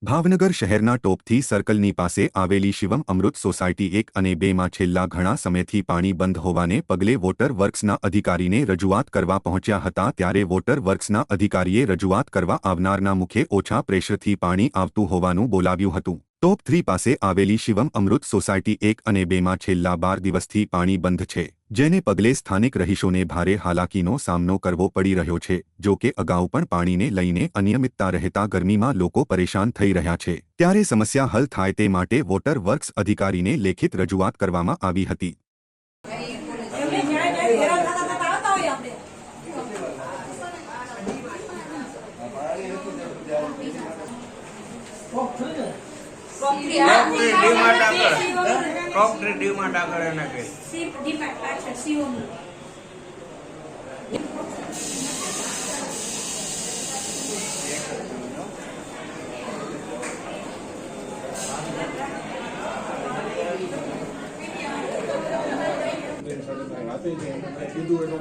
ભાવનગર શહેરના ટોપથી સર્કલની પાસે આવેલી શિવમ અમૃત સોસાયટી 1 અને 2 માં છેલ્લા ઘણા સમયથી પાણી બંધ હોવાને પગલે વોટર વર્ક્સના અધિકારીને રજૂઆત કરવા પહોંચ્યા હતા ત્યારે વોટર વર્ક્સના અધિકારીએ રજૂઆત કરવા આવનારના મુખે ઓછા પ્રેશરથી પાણી આવતું હોવાનું બોલાવ્યું હતું। ટોપ 3 પાસે આવેલી શિવમ અમૃત સોસાયટી 1 અને 2 માં છેલ્લા 12 દિવસથી પાણી બંધ છે, જેને પગલે સ્થાનિક રહીશોને ભારે હાલાકીનો સામનો કરવો પડી રહ્યો છે। જો કે અગાઉ પણ પાણીને લઈને અનિયમિતતા રહેતા ગરમીમાં લોકો પરેશાન થઈ રહ્યા છે, ત્યારે સમસ્યા હલ થાય તે માટે વોટર વર્ક્સ અધિકારીને લેખિત રજૂઆત કરવામાં આવી હતી।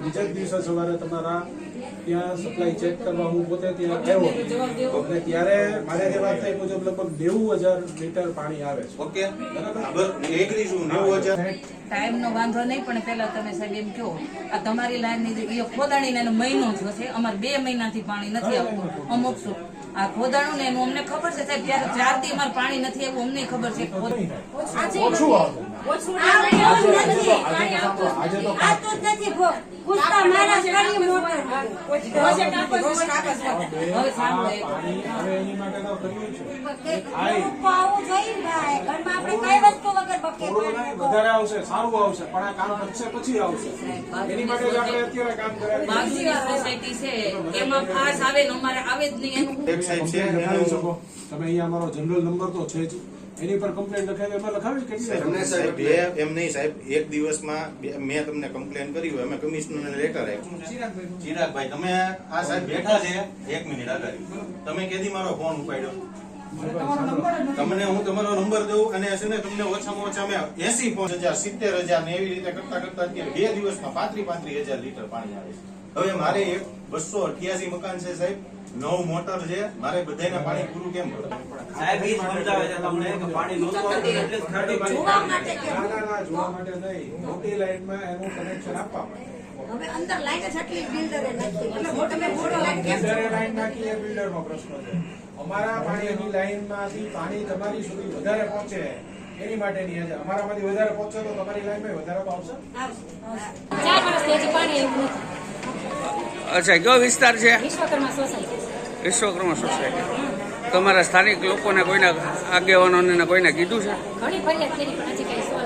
બીજા દિવસે સવારે તમારા ત્યાં સપ્લાય ચેક કરવા હું પોતે ત્યાં આવ્યો અને ત્યારે મારે જે વાત થઈ મુજબ લગભગ 90,000 લીટર પાણી આવે છે। ઓકે બરાબર, એગ્રી છું 90,000 ટાઈમનો વાંધો નહીં, પણ પહેલા તમે સાહેબ એમ કહો આ તમારી લાઈનની જે ખોદાણીને એનો મહિનો થશે, અમારે 2 મહિનાથી પાણી નથી આવતું। અમુક શું આ ખોદાણું ને એનું અમને ખબર છે સાહેબ, ત્યારે 4 થી અમારે પાણી નથી આવ્યું અમને ખબર છે। વધારે આવશે, સારું આવશે, પણ આ કામ કરશે પછી આવશે, એની માટે જ આપણે અત્યારે કામ બાજુની સોસાયટી છે એમાં ફાસ આવે ને અમારે આવે જ નહીં। તમે અહીંયા અમારો જનરલ નંબર તો છે જ, એની પર કમ્પ્લેન લખાવી એમાં લખાવી કેટલી સાહેબ એમ નહીં સાહેબ, એક દિવસમાં મેં તમને કમ્પ્લેન કરી હોય, અમે કમિશનરને લેટર આપ્યું। ચિરાગભાઈ તમે આ સાહેબ બેઠા છે, 1 મિનિટ આગળ તમે કેદી મારો ફોન ઉપાડ્યો? તમને હું તમારો નંબર દઉં અને છે ને તમને ઓછામાં ઓછા મેં 80,000 70,000 ને એવી રીતે કરતા કરતા અત્યારે 2 દિવસમાં 35,000 લીટર પાણી આવે છે। હવે મારે 288 મકાન છે સાહેબ, 9 મોટર છે, મારે બધાને પાણી પૂરું કેમ કરું? સાહેબ ઈ સમજાવે છે તમને કે પાણી નહોતું આવતું એટલે જ ખાડી પાણી જોવા માટે નહીં, મોટી લાઈનમાં એનું કનેક્શન આપવા માટે હવે અંદર લાઈન છટલી બિલ્ડરે નાખી એટલે તમે મોટો લાઈન કેમ લાઈન નાખી એ બિલ્ડરનો પ્રશ્ન છે। અમારા પાણીની લાઈનમાંથી પાણી તમારી સુધી વધારે પહોંચે એની માટેની છે, અમારામાંથી વધારે પહોંચે તો તમારી લાઈનમાં વધારે આવશે। 4 વર્ષથી હજી પાણી આવ્યું નથી। અચ્છા, કયો વિસ્તાર છે? વિશ્વકર્મા સોસાયટી। વિશ્વકર્મા સોસાયટી। તમારા સ્થાનિક લોકોને કોઈને આગેવાનોને કોઈને કીધું છે? ઘણી ફરિયાદ કરી પણ હજી કઈ સોલ્વ